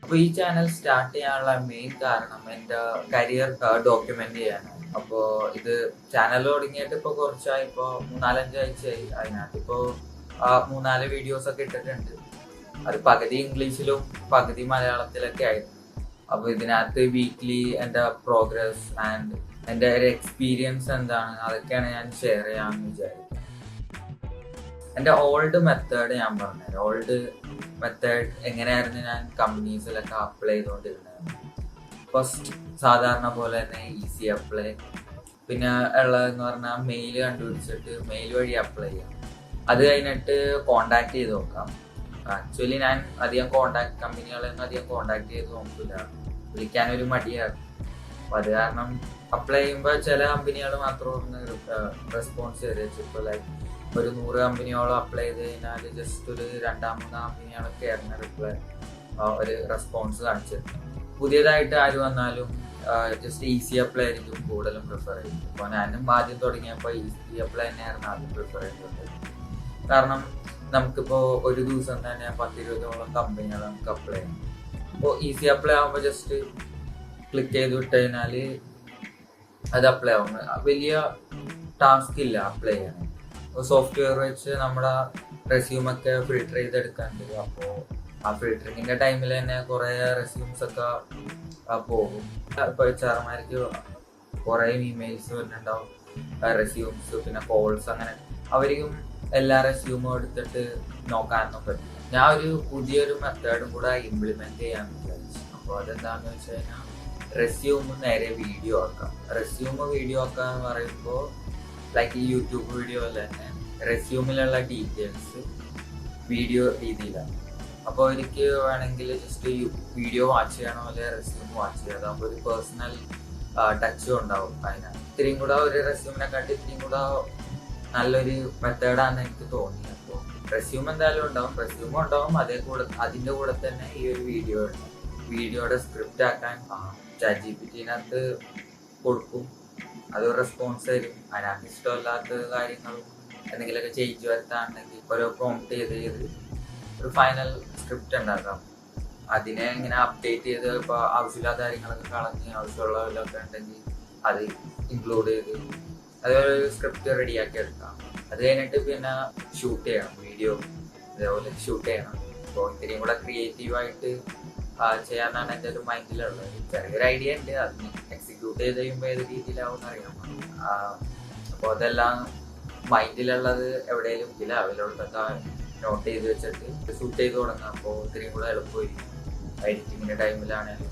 അപ്പോൾ ഈ channel start ചെയ്യാനുള്ള മെയിൻ കാരണം എൻ്റെ കരിയർ ഡോക്യുമെന്റ് ചെയ്യാനാണ്. അപ്പോൾ ഇത് ചാനൽ തുടങ്ങിയിട്ട് ഇപ്പോൾ കുറച്ചായി, ഇപ്പോൾ 4-5 ആഴ്ചയായി. അതിനകത്ത് ഇപ്പോൾ 3-4 വീഡിയോസ് ഒക്കെ ഇട്ടിട്ടുണ്ട്. അത് പകുതി ഇംഗ്ലീഷിലും പകുതി മലയാളത്തിലൊക്കെ ആയിരുന്നു. അപ്പോൾ ഇതിനകത്ത് വീക്ക്ലി എൻ്റെ പ്രോഗ്രസ് ആൻഡ് എൻ്റെ ഒരു എക്സ്പീരിയൻസ് എന്താണ് അതൊക്കെയാണ് ഞാൻ ഷെയർ ചെയ്യാമെന്ന് വിചാരിക്കുന്നത്. എൻ്റെ ഓൾഡ് മെത്തേഡ് ഞാൻ പറഞ്ഞുതരാം. ഓൾഡ് മെത്തേഡ് എങ്ങനെയായിരുന്നു ഞാൻ കമ്പനീസിലൊക്കെ അപ്ലൈ ചെയ്തുകൊണ്ടിരുന്നത്. ഫസ്റ്റ് സാധാരണ പോലെ തന്നെ ഈസി അപ്ലൈ, പിന്നെ ഉള്ളതെന്ന് പറഞ്ഞാൽ മെയിൽ കണ്ടുപിടിച്ചിട്ട് മെയിൽ വഴി അപ്ലൈ ചെയ്യാം. അത് കഴിഞ്ഞിട്ട് കോണ്ടാക്ട് ചെയ്ത് നോക്കാം. ആക്ച്വലി ഞാൻ അധികം കമ്പനികളൊന്നും അധികം കോണ്ടാക്ട് ചെയ്ത് നോക്കില്ല, വിളിക്കാനൊരു മടിയാണ്. അപ്പം അത് കാരണം അപ്ലൈ ചെയ്യുമ്പോൾ ചില കമ്പനികൾ മാത്രം ഒന്ന് റെസ്പോൺസ് ചെയ്ത്, ഇപ്പോൾ ലൈക്ക് ഒരു 100 കമ്പനിയോളം അപ്ലൈ ചെയ്ത് കഴിഞ്ഞാൽ ജസ്റ്റ് ഒരു 2-3 കമ്പനികളൊക്കെ ആയിരുന്നു റിപ്ലൈ ഒരു റെസ്പോൺസ് കാണിച്ചത്. പുതിയതായിട്ട് ആര് വന്നാലും ജസ്റ്റ് ഈസി അപ്ലൈ ആയിരിക്കും കൂടുതലും പ്രിഫർ ചെയ്യും. അപ്പോൾ ഞാനും ആദ്യം തുടങ്ങിയപ്പോൾ ഈസി അപ്ലൈ തന്നെയായിരുന്നു ആദ്യം പ്രിഫർ ചെയ്തത്. കാരണം നമുക്കിപ്പോൾ ഒരു ദിവസം തന്നെ 10-20ഓളം കമ്പനികൾ നമുക്ക് അപ്ലൈ ചെയ്യാം. അപ്പോൾ ഈസി അപ്ലൈ ആകുമ്പോൾ ജസ്റ്റ് ക്ലിക്ക് ചെയ്ത് വിട്ട് കഴിഞ്ഞാൽ അത് അപ്ലൈ ആവും. വലിയ ടാസ്ക് ഇല്ല അപ്ലൈ ചെയ്യാൻ. സോഫ്റ്റ്വെയർ വെച്ച് നമ്മുടെ റെസ്യൂമൊക്കെ ഫിൽട്ടർ ചെയ്തെടുക്കാനുണ്ട്. അപ്പോൾ ആ ഫിൽറ്ററിങ്ങിൻ്റെ ടൈമിൽ തന്നെ കുറേ റെസ്യൂംസ് ഒക്കെ പോകും. ഇപ്പോൾ HR-മാർക്ക് കുറേ ഇമെയിൽസ് വരുന്നുണ്ടാവും, റെസ്യൂംസ്, പിന്നെ കോൾസ്, അങ്ങനെ അവർക്കും എല്ലാ റെസ്യൂമും എടുത്തിട്ട് നോക്കാനൊന്നും പറ്റും. ഞാൻ ഒരു പുതിയൊരു മെത്തേഡും കൂടെ ഇംപ്ലിമെൻറ്റ് ചെയ്യാമെന്ന് വിചാരിച്ചു. അപ്പോൾ അതെന്താണെന്ന് വെച്ച് കഴിഞ്ഞാൽ റെസ്യൂം നേരെ വീഡിയോ ആക്കാം. റെസ്യൂം വീഡിയോ ആക്കുക എന്ന് പറയുമ്പോൾ ലൈക്ക് ഈ യൂട്യൂബ് വീഡിയോ തന്നെ റെസ്യൂമിലുള്ള ഡീറ്റെയിൽസ് വീഡിയോ രീതിയിലാണ്. അപ്പോൾ എനിക്ക് വേണമെങ്കിൽ ജസ്റ്റ് വീഡിയോ വാച്ച് ചെയ്യണോ അല്ലെങ്കിൽ റെസ്യൂം വാച്ച് ചെയ്യാം. അതാകുമ്പോൾ ഒരു പേഴ്സണൽ ടച്ചും ഉണ്ടാവും. അതിനാണ് ഇത്രയും കൂടെ ഒരു റെസ്യൂമിനെക്കാട്ടി ഇത്രയും കൂടെ നല്ലൊരു മെത്തേഡാണെന്ന് എനിക്ക് തോന്നി. അപ്പോൾ റെസ്യൂം എന്തായാലും ഉണ്ടാവും, റെസ്യൂമും ഉണ്ടാവും, അതിൻ്റെ കൂടെ തന്നെ ഈ ഒരു വീഡിയോയുടെ സ്ക്രിപ്റ്റ് ആക്കാൻ ChatGPT-നകത്ത് കൊടുക്കും. അത് റെസ്പോൺസ് തരും. അതിനകത്ത് ഇഷ്ടമല്ലാത്ത കാര്യങ്ങളും എന്തെങ്കിലുമൊക്കെ ചേഞ്ച് വരുത്താണെങ്കിൽ ഓരോ പ്രോംപ്റ്റ് ചെയ്ത് ഒരു ഫൈനൽ സ്ക്രിപ്റ്റ് ഉണ്ടാക്കാം. അതിനെ ഇങ്ങനെ അപ്ഡേറ്റ് ചെയ്ത് ഇപ്പോൾ ആവശ്യമില്ലാത്ത കാര്യങ്ങളൊക്കെ കളഞ്ഞ് ആവശ്യമുള്ളവരൊക്കെ ഉണ്ടെങ്കിൽ അത് ഇൻക്ലൂഡ് ചെയ്ത് അതൊരു സ്ക്രിപ്റ്റ് റെഡിയാക്കി എടുക്കാം. അത് കഴിഞ്ഞിട്ട് പിന്നെ ഷൂട്ട് ചെയ്യണം, വീഡിയോ അതേപോലെ ഷൂട്ട് ചെയ്യണം. അപ്പോൾ ഇത്രയും കൂടെ ക്രിയേറ്റീവായിട്ട് ചെയ്യാനാണ് എൻ്റെ ഒരു മൈൻഡിലുള്ളത്. ചെറിയൊരു ഐഡിയ ഉണ്ട്, അതിന് എക്സിക്യൂട്ട് ചെയ്ത് കഴിയുമ്പോൾ ഏത് രീതിയിലാവുമെന്ന് അറിയാം. അപ്പോൾ അതെല്ലാം മൈൻഡിലുള്ളത് എവിടെയെങ്കിലും ഇല്ല, അവരോടൊക്കെ നോട്ട് ചെയ്ത് വെച്ചിട്ട് ഷൂട്ട് ചെയ്ത് തുടങ്ങാം. അപ്പോൾ ഇത്രയും കൂടെ എളുപ്പമായിരിക്കും. എഡിറ്റിങ്ങിൻ്റെ ടൈമിലാണെങ്കിലും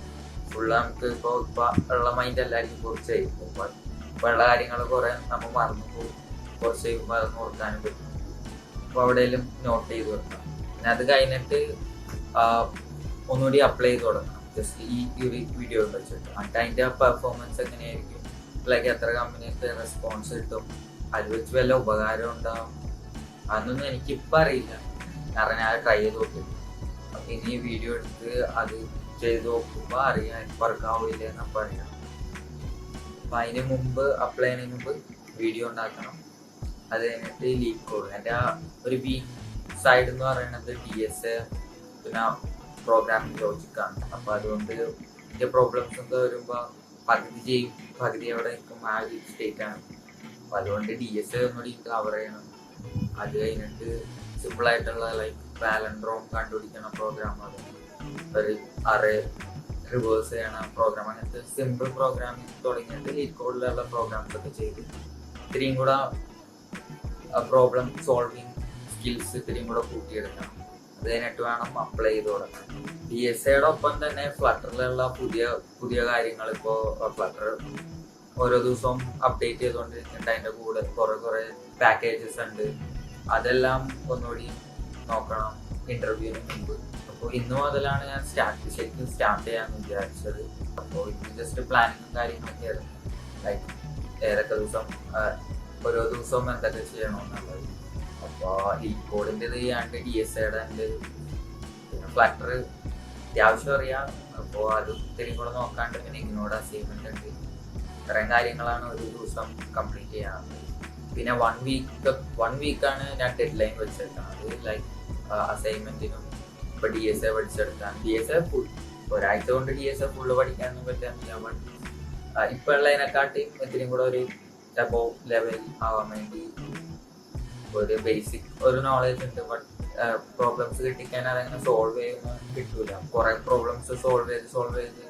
ഫുള്ള് നമുക്ക് ഇപ്പോൾ ഉള്ള മൈൻഡ് എല്ലാവർക്കും കുറച്ച് കഴിയുമ്പോൾ ഇപ്പോൾ ഉള്ള കാര്യങ്ങൾ കുറേ നമ്മൾ മറന്നു പോകും. കുറച്ച് കഴിയുമ്പോൾ അത് ഓർക്കാനും പറ്റും. അപ്പോൾ എവിടെയെങ്കിലും നോട്ട് ചെയ്ത് വെക്കാം. പിന്നെ അത് കഴിഞ്ഞിട്ട് ഒന്നുകൂടി അപ്ലൈ ചെയ്ത് തുടങ്ങണം, ജസ്റ്റ് ഈ ഒരു വീഡിയോ വെച്ചിട്ട്. എന്നിട്ട് അതിൻ്റെ പെർഫോമൻസ് എങ്ങനെയായിരിക്കും, ലൈക്ക് എത്ര കമ്പനിക്ക് റെസ്പോൺസ് കിട്ടും, അത് വെച്ച് വല്ല ഉപകാരം ഉണ്ടാവും, അതൊന്നും എനിക്കിപ്പോൾ അറിയില്ല. കാരണം ഞാൻ ട്രൈ ചെയ്ത് നോക്കിയിട്ട്. അപ്പം ഇനി വീഡിയോ എടുത്ത് അത് ചെയ്ത് നോക്കുമ്പോൾ അറിയാം വർക്കാവില്ല എന്നപ്പോൾ അറിയാം. അപ്പം അതിന് മുമ്പ് അപ്ലൈ ചെയ്യുന്നതിന് മുമ്പ് വീഡിയോ ഉണ്ടാക്കണം. അത് കഴിഞ്ഞിട്ട് ലീക്ക് കോഡ്. എൻ്റെ ഒരു വീക്ക് സൈഡ് എന്ന് പറയുന്നത് DSA പിന്നെ പ്രോഗ്രാമിംഗ് ലോജിക്കാണ്. അപ്പോൾ അതുകൊണ്ട് ഇതിൻ്റെ പ്രോബ്ലംസ് ഒക്കെ വരുമ്പോൾ പകുതി ചെയ്യും, പകുതി അവിടെ നിൽക്കും, ആ ഒരു സ്റ്റേറ്റാണ്. അപ്പോൾ അതുകൊണ്ട് DSA ഒന്നുകൂടി കവർ ചെയ്യണം. അത് കഴിഞ്ഞിട്ട് സിമ്പിളായിട്ടുള്ള ലൈക്ക് പാലൻഡ്രോം കണ്ടുപിടിക്കണ പ്രോഗ്രാം, ഒരു അറേ റിവേഴ്സ് ചെയ്യണ പ്രോഗ്രാം, അങ്ങനത്തെ സിമ്പിൾ പ്രോഗ്രാമിങ് തുടങ്ങിയിട്ട് ലീഡ് കോഡിലുള്ള പ്രോഗ്രാംസ് ഒക്കെ ചെയ്ത് ഇത്രയും കൂടെ പ്രോബ്ലം സോൾവിങ് സ്കിൽസ് ഇത്രയും കൂടെ കൂട്ടിയെടുക്കണം. അത് കഴിഞ്ഞിട്ട് വേണം അപ്ലൈ ചെയ്ത് തുടങ്ങാൻ. DSAയുടെ ഒപ്പം തന്നെ ഫ്ലട്ടറിലുള്ള പുതിയ കാര്യങ്ങൾ, ഇപ്പോൾ ഫ്ലട്ടർ ഓരോ ദിവസവും അപ്ഡേറ്റ് ചെയ്തുകൊണ്ടിരിക്കുന്നുണ്ട്. അതിൻ്റെ കൂടെ കുറേ പാക്കേജസ് ഉണ്ട്. അതെല്ലാം ഒന്നുകൂടി നോക്കണം ഇൻ്റർവ്യൂവിന് മുമ്പ്. അപ്പോൾ ഇന്ന് മുതലാണ് ഞാൻ ശരിക്കും സ്റ്റാർട്ട് ചെയ്യാമെന്ന് വിചാരിച്ചത്. അപ്പോൾ ഇന്ന് ജസ്റ്റ് പ്ലാനിങ്ങും കാര്യങ്ങളൊക്കെ ആയിരുന്നു, ലൈക്ക് ഏതൊക്കെ ദിവസം ഓരോ ദിവസവും എന്തൊക്കെ ചെയ്യണമെന്നുള്ളത്. അപ്പോൾ ലീഡ് കോഡിൻ്റെ ഇത് ചെയ്യാണ്ട് DSAയുടെ ഉണ്ട്, പിന്നെ ഫ്ലട്ടർ അത്യാവശ്യം അറിയാം. അപ്പോൾ അത് ഇത്തിരി കൂടെ നോക്കാണ്ട് പിന്നെ ഇഗ്നോർഡ് അസൈൻമെൻ്റ് ഉണ്ട്. ഇത്രയും കാര്യങ്ങളാണ് ഒരു ദിവസം കംപ്ലീറ്റ് ചെയ്യാനുള്ളത്. പിന്നെ 1 വീക്കാണ് ഞാൻ ഡെഡ് ലൈൻ വെച്ചേക്കുന്നത്, ലൈക്ക് അസൈൻമെൻറ്റിനും ഇപ്പൊ DSA പഠിച്ചെടുത്താണ്. DSA ഫുൾ ഒരാഴ്ച കൊണ്ട് DSA ഫുള്ള് പഠിക്കാനൊന്നും പറ്റാനില്ല. ബട്ട് ഇപ്പൊ ഉള്ളതിനെക്കാട്ടിയും ഇത്തിരി കൂടെ ഒരു അബോവ് ലെവൽ ആവാൻ വേണ്ടി ഒരു ബേസിക് ഒരു നോളേജ് ഉണ്ട്. ബട്ട് പ്രോബ്ലംസ് കിട്ടിക്കഴിഞ്ഞാൽ അതങ്ങനെ സോൾവ് ചെയ്യുന്ന കിട്ടൂല. കുറെ പ്രോബ്ലംസ് സോൾവ് ചെയ്ത്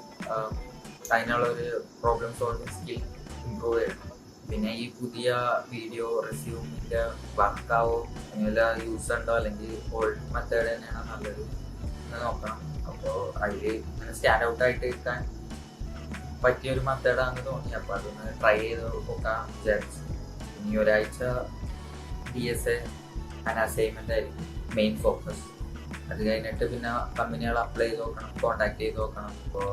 അതിനുള്ള ഒരു പ്രോബ്ലം സോൾവിങ് സ്കിൽ ഇമ്പ്രൂവ് ചെയ്യണം. പിന്നെ ഈ പുതിയ വീഡിയോ റെസ്യൂമിന്റെ വർക്കാവോ അങ്ങനെ യൂസ് ഉണ്ടോ അല്ലെങ്കിൽ ഓൾഡ് മെത്തേഡ് തന്നെയാണ് നല്ലത് എന്ന് നോക്കണം. അപ്പോൾ അതിൽ ഇങ്ങനെ സ്റ്റാൻഡ് ഔട്ട് ആയിട്ട് ഇരിക്കാൻ പറ്റിയൊരു മെത്തേഡാണെന്ന് തോന്നി. അപ്പോൾ അതൊന്ന് ട്രൈ ചെയ്ത് നോക്കാൻ വിചാരിച്ചു. ഇനി ഒരാഴ്ച DSA ആൻഡ് അസൈൻമെന്റ് ആയിരിക്കും മെയിൻ ഫോക്കസ്. അത് കഴിഞ്ഞിട്ട് പിന്നെ കമ്പനികൾ അപ്ലൈ ചെയ്ത് നോക്കണം, കോണ്ടാക്ട് ചെയ്ത് നോക്കണം. അപ്പോൾ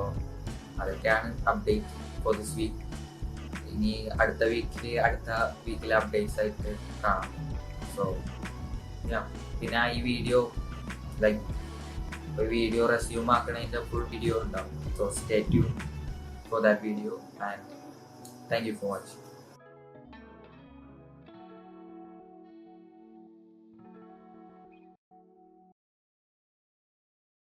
അതൊക്കെയാണ് അപ്ഡേറ്റ് ഫോർ ദിസ് വീക്ക്. ഇനി അടുത്ത വീക്കിലെ അപ്ഡേറ്റ്സ് ആയിട്ട് കാണാം. സോ പിന്നെ ഈ വീഡിയോ വീഡിയോ റെസ്യൂം ആക്കണതിൻ്റെ ഫുൾ വീഡിയോ ഉണ്ടാവും. So stay tune for that video and thank you for watching.